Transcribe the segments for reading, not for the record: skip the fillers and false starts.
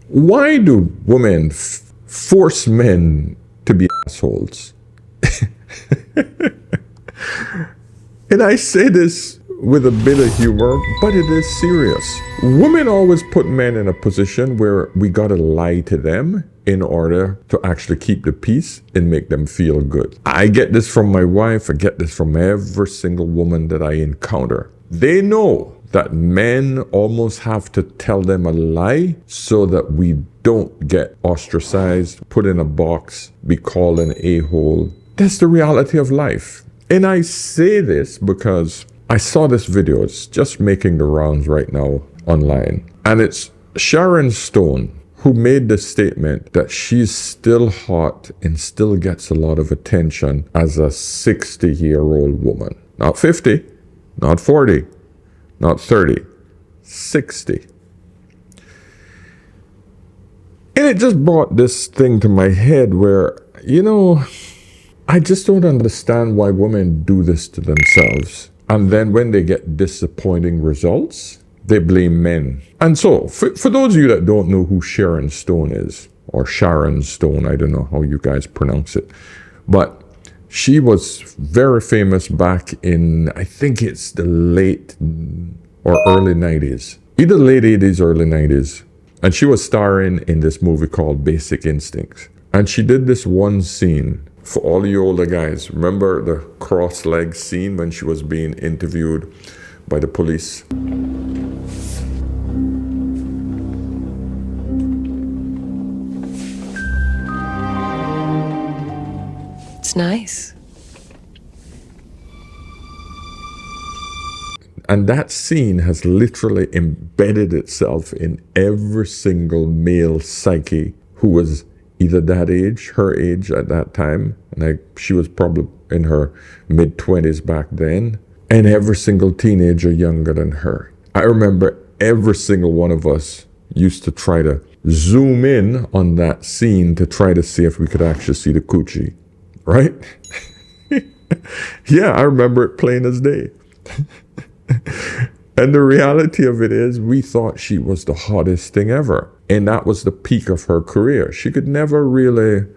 Why do women force men to be assholes? And I say this with a bit of humor, but it is serious. Women always put men in a position where we gotta lie to them in order to actually keep the peace and make them feel good. I get this from my wife. I get this from every single woman that I encounter. They know that men almost have to tell them a lie so that we don't get ostracized, put in a box, be called an a-hole. That's the reality of life. And I say this because I saw this video. It's just making the rounds right now online. And it's Sharon Stone who made the statement that she's still hot and still gets a lot of attention as a 60-year-old woman. Not 50, not 40, not 30, 60. And it just brought this thing to my head where, I just don't understand why women do this to themselves. And then when they get disappointing results, they blame men. And so, for those of you that don't know who Sharon Stone is, or Sharon Stone, I don't know how you guys pronounce it, but she was very famous back in, I think it's the late or early 90s. Either late 80s, early 90s. And she was starring in this movie called Basic Instincts. And she did this one scene. For all you older guys, remember the cross-leg scene when she was being interviewed by the police? It's nice. And that scene has literally embedded itself in every single male psyche who was either that age, her age at that time, and she was probably in her mid-20s back then, and every single teenager younger than her. I remember every single one of us used to try to zoom in on that scene to try to see if we could actually see the coochie, right? Yeah, I remember it plain as day. And the reality of it is, we thought she was the hottest thing ever. And that was the peak of her career. She could never really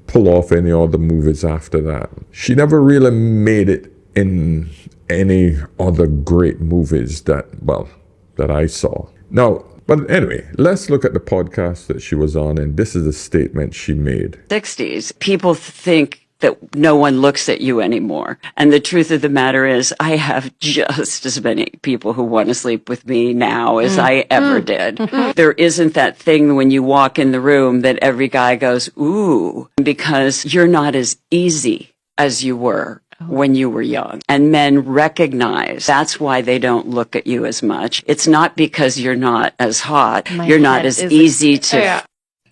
pull off any other movies after that. She never really made it in any other great movies that I saw. Now, but anyway, let's look at the podcast that she was on, and this is a statement she made. 60s, people think that no one looks at you anymore. And the truth of the matter is, I have just as many people who want to sleep with me now as I ever did. There isn't that thing when you walk in the room that every guy goes, ooh, because you're not as easy as you were when you were young. And men recognize that's why they don't look at you as much. It's not because you're not as hot. You're not as easy to...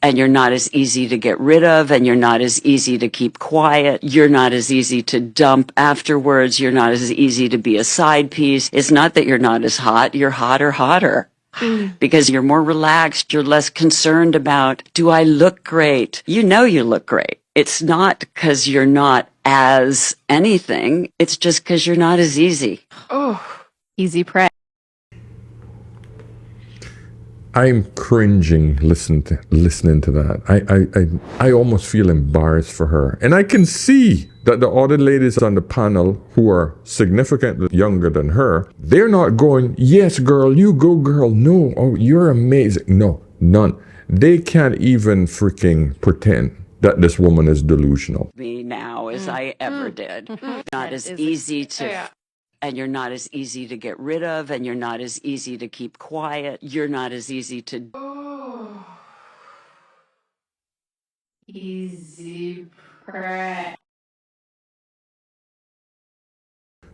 And you're not as easy to get rid of, and you're not as easy to keep quiet. You're not as easy to dump afterwards. You're not as easy to be a side piece. It's not that you're not as hot. You're hotter. Because you're more relaxed. You're less concerned about, do I look great? You know you look great. It's not because you're not as anything. It's just because you're not as easy. Oh, easy prey. I'm cringing listening to that. I almost feel embarrassed for her. And I can see that the other ladies on the panel who are significantly younger than her, they're not going, yes, girl, you go, girl. No, oh, you're amazing. No, none. They can't even freaking pretend that this woman is delusional. Me now as I ever did. Not as easy to... And you're not as easy to get rid of, and you're not as easy to keep quiet. You're not as easy to... Oh. Easy prey.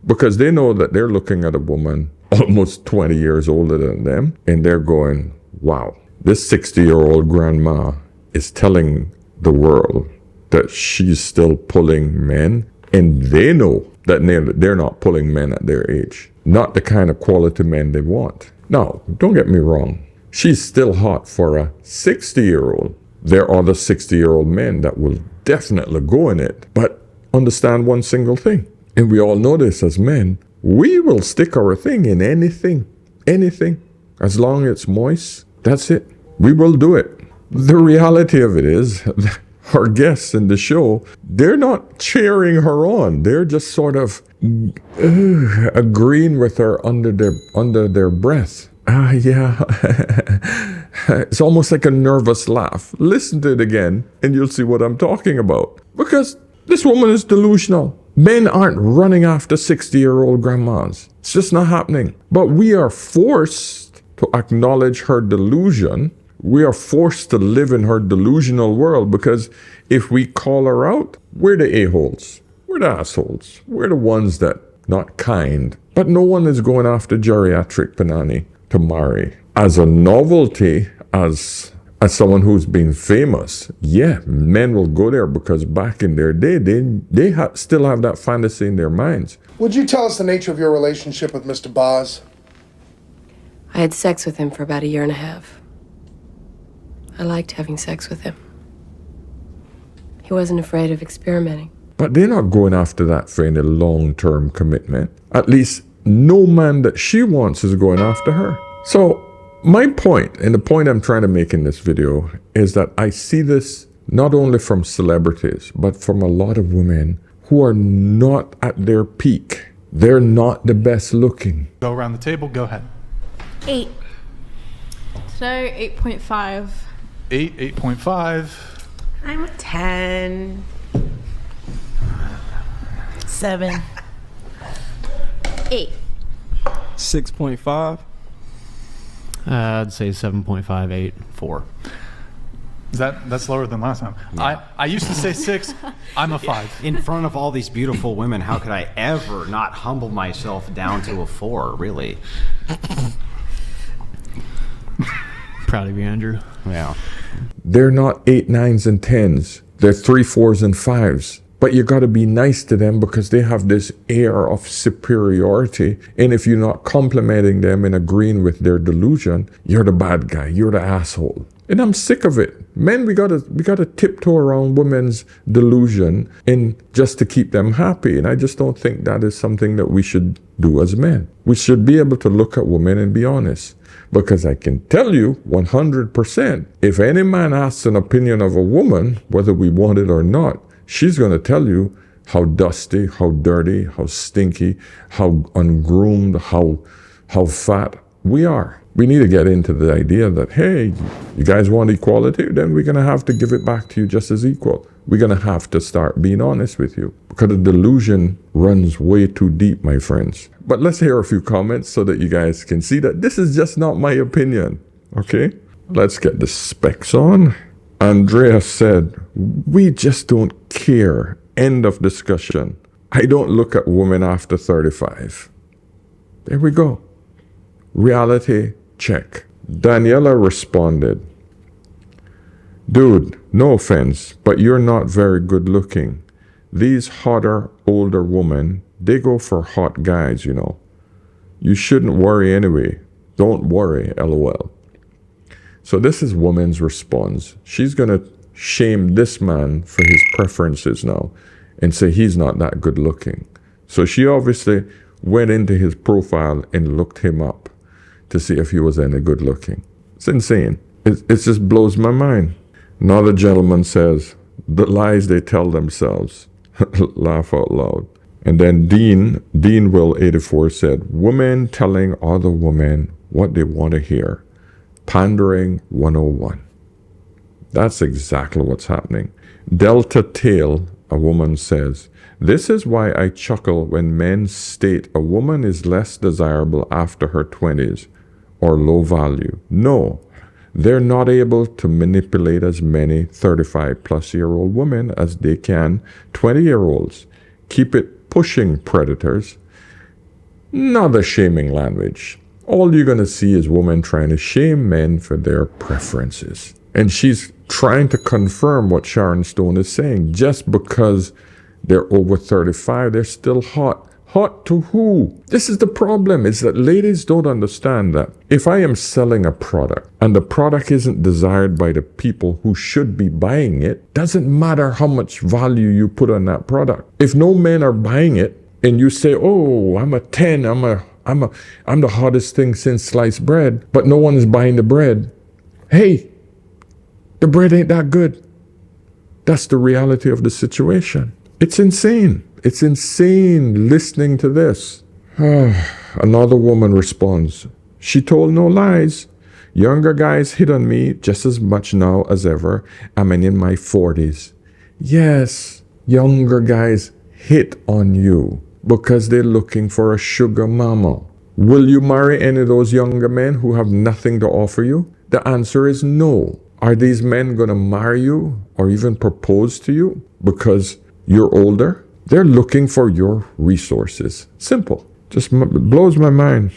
Because they know that they're looking at a woman almost 20 years older than them, and they're going, wow, this 60-year-old grandma is telling the world that she's still pulling men, and they know that they're not pulling men at their age. Not the kind of quality men they want. Now, don't get me wrong. She's still hot for a 60-year-old. There are other 60-year-old men that will definitely go in it. But understand one single thing. And we all know this as men. We will stick our thing in anything. Anything. As long as it's moist, that's it. we will do it. The reality of it is, our guests in the show, they're not cheering her on. They're just sort of agreeing with her under their breath. Yeah. It's almost like a nervous laugh. Listen to it again and you'll see what I'm talking about. Because this woman is delusional. Men aren't running after 60-year-old grandmas. It's just not happening. But we are forced to acknowledge her delusion. We are forced to live in her delusional world, because if we call her out, we're the a-holes. We're the assholes. We're the ones that not kind. But no one is going after geriatric Panani to marry. As a novelty, as someone who's been famous, yeah, men will go there because back in their day, they still have that fantasy in their minds. Would you tell us the nature of your relationship with Mr. Boz? I had sex with him for about 1.5 years. I liked having sex with him. He wasn't afraid of experimenting. But they're not going after that for any long-term commitment. At least no man that she wants is going after her. So my point, and the point I'm trying to make in this video, is that I see this not only from celebrities, but from a lot of women who are not at their peak. They're not the best looking. Go around the table, go ahead. 8. So 8.5. 8.5. I'm a 10. 7. 8. 6.5. I'd say 7.58, 4. That's lower than last time. Yeah. I used to say 6. I'm a 5. In front of all these beautiful women, how could I ever not humble myself down to a 4, really? Proud of you, Andrew. Yeah. They're not 8, 9s, and 10s. They're 3, 4s, and 5s. But you got to be nice to them because they have this air of superiority. And if you're not complimenting them and agreeing with their delusion, you're the bad guy. You're the asshole. And I'm sick of it. Men, we gotta tiptoe around women's delusion and just to keep them happy. And I just don't think that is something that we should do as men. We should be able to look at women and be honest. Because I can tell you 100%, if any man asks an opinion of a woman, whether we want it or not, she's going to tell you how dusty, how dirty, how stinky, how ungroomed, how fat we are. We need to get into the idea that, hey, you guys want equality? Then we're going to have to give it back to you just as equal. We're going to have to start being honest with you. Because the delusion runs way too deep, my friends. But let's hear a few comments so that you guys can see that this is just not my opinion. Okay? Let's get the specs on. Andrea said, we just don't care. End of discussion. I don't look at women after 35. There we go. Reality check. Daniela responded, dude, no offense, but you're not very good looking. These hotter, older women, they go for hot guys, you know. You shouldn't worry anyway. Don't worry, LOL. So this is woman's response. She's going to shame this man for his preferences now and say he's not that good looking. So she obviously went into his profile and looked him up to see if he was any good looking. It's insane. It just blows my mind. Another gentleman says, the lies they tell themselves. Laugh out loud. And then Dean Will 84 said, women telling other women what they want to hear. Pandering 101. That's exactly what's happening. Delta Tail, a woman says, this is why I chuckle when men state a woman is less desirable after her 20s or low value. No, they're not able to manipulate as many 35-plus-year-old women as they can 20-year-olds. Keep it pushing, predators. Not a shaming language. All you're going to see is women trying to shame men for their preferences. And she's trying to confirm what Sharon Stone is saying. Just because they're over 35, they're still hot. Hot to who? This is the problem, is that ladies don't understand that if I am selling a product and the product isn't desired by the people who should be buying it, doesn't matter how much value you put on that product. If no men are buying it and you say, oh, I'm a 10, I'm the hottest thing since sliced bread, but no one is buying the bread. Hey, The bread ain't that good. That's the reality of the situation. It's insane. It's insane listening to this. Another woman responds, she told no lies. Younger guys hit on me just as much now as ever. I'm in my 40s. Yes, younger guys hit on you because they're looking for a sugar mama. Will you marry any of those younger men who have nothing to offer you? The answer is no. Are these men going to marry you or even propose to you because you're older? They're looking for your resources. Simple. Just blows my mind.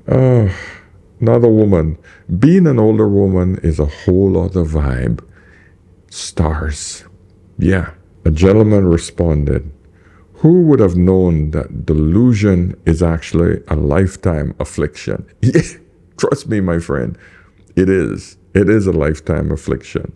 Another woman. Being an older woman is a whole other vibe. Stars. Yeah. A gentleman responded, who would have known that delusion is actually a lifetime affliction? Yeah, trust me, my friend. It is. It is a lifetime affliction.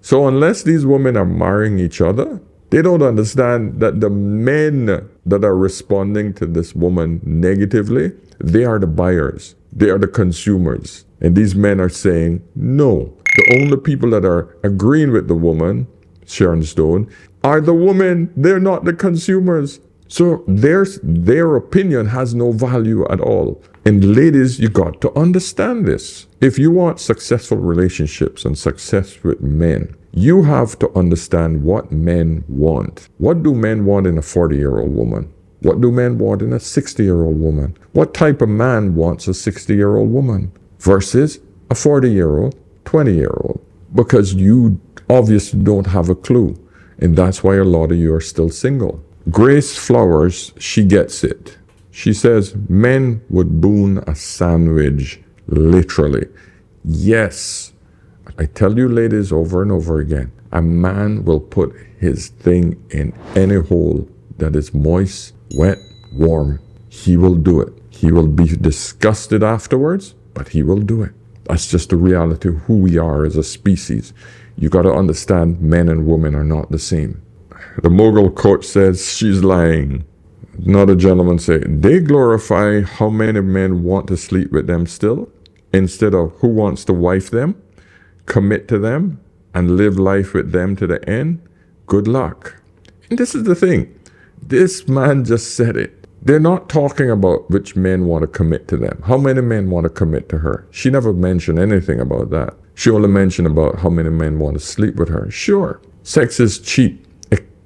So unless these women are marrying each other, they don't understand that the men that are responding to this woman negatively, they are the buyers. They are the consumers. And these men are saying, no. The only people that are agreeing with the woman, Sharon Stone, are the women. They're not the consumers. So their opinion has no value at all. And ladies, you got to understand this. If you want successful relationships and success with men, you have to understand what men want. What do men want in a 40-year-old woman? What do men want in a 60-year-old woman? What type of man wants a 60-year-old woman versus a 40-year-old, 20-year-old? Because you obviously don't have a clue. And that's why a lot of you are still single. Grace Flowers, she gets it. She says, men would boon a sandwich, literally. Yes. I tell you ladies over and over again, a man will put his thing in any hole that is moist, wet, warm. He will do it. He will be disgusted afterwards, but he will do it. That's just the reality of who we are as a species. You got to understand men and women are not the same. The mogul coach says she's lying. Another gentleman say, they glorify how many men want to sleep with them still, instead of who wants to wife them, commit to them, and live life with them to the end. Good luck. And this is the thing. This man just said it. They're not talking about which men want to commit to them. How many men want to commit to her? She never mentioned anything about that. She only mentioned about how many men want to sleep with her. Sure, sex is cheap.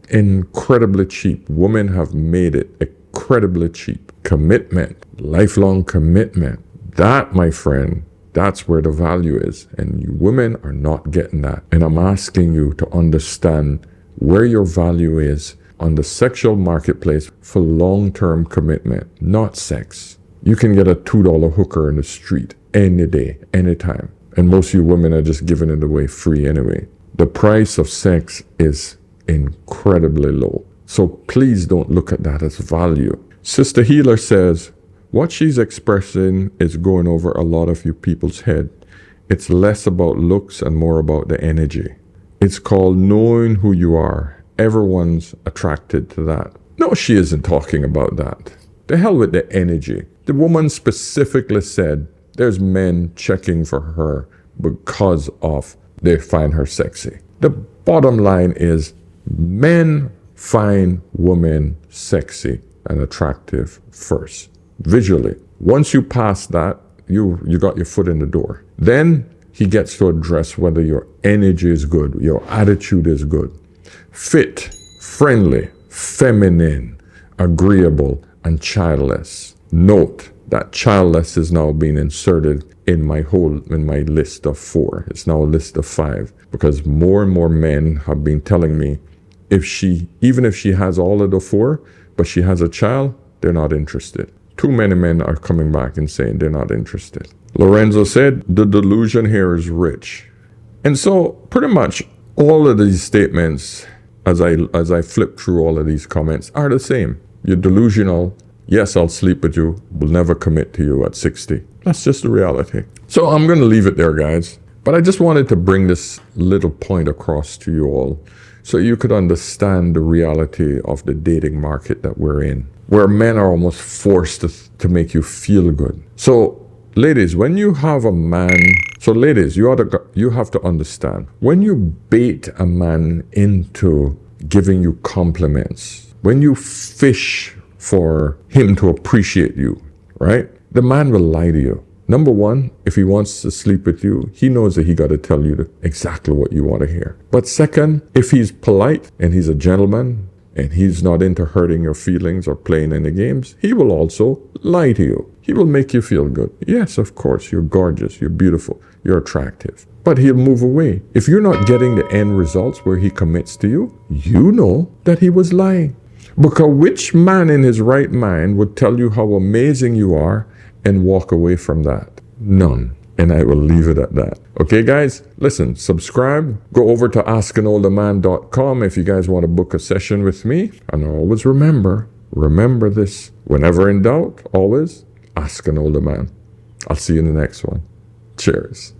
Incredibly cheap. Women have made it incredibly cheap. Commitment, lifelong commitment. That, my friend, that's where the value is. And you women are not getting that. And I'm asking you to understand where your value is on the sexual marketplace for long-term commitment, not sex. You can get a $2 hooker in the street any day, anytime. And most of you women are just giving it away free anyway. The price of sex is incredibly low. So please don't look at that as value. Sister Healer says, what she's expressing is going over a lot of you people's head. It's less about looks and more about the energy. It's called knowing who you are. Everyone's attracted to that. No, she isn't talking about that. The hell with the energy. The woman specifically said there's men checking for her because of they find her sexy. The bottom line is men find women sexy and attractive first, visually. Once you pass that, you got your foot in the door. Then he gets to address whether your energy is good, your attitude is good. Fit, friendly, feminine, agreeable, and childless. Note that childless is now being inserted in my list of 4. It's now a list of 5 because more and more men have been telling me even if she has all of the 4, but she has a child, they're not interested. Too many men are coming back and saying they're not interested. Lorenzo said, the delusion here is rich. And so pretty much all of these statements, as I flip through all of these comments, are the same. You're delusional. Yes, I'll sleep with you. Will never commit to you at 60. That's just the reality. So I'm going to leave it there, guys. But I just wanted to bring this little point across to you all so you could understand the reality of the dating market that we're in, where men are almost forced to make you feel good. So ladies, when you have a man, so ladies, you have to understand, when you bait a man into giving you compliments, when you fish for him to appreciate you, right? The man will lie to you. Number one, if he wants to sleep with you, he knows that he got to tell you exactly what you want to hear. But second, if he's polite and he's a gentleman and he's not into hurting your feelings or playing any games, he will also lie to you. He will make you feel good. Yes, of course, you're gorgeous, you're beautiful, you're attractive. But he'll move away. If you're not getting the end results where he commits to you, you know that he was lying. Because which man in his right mind would tell you how amazing you are and walk away from that? None. And I will leave it at that. Okay, guys, listen, subscribe. Go over to askanolderman.com if you guys want to book a session with me. And always remember this. Whenever in doubt, always ask an older man. I'll see you in the next one. Cheers.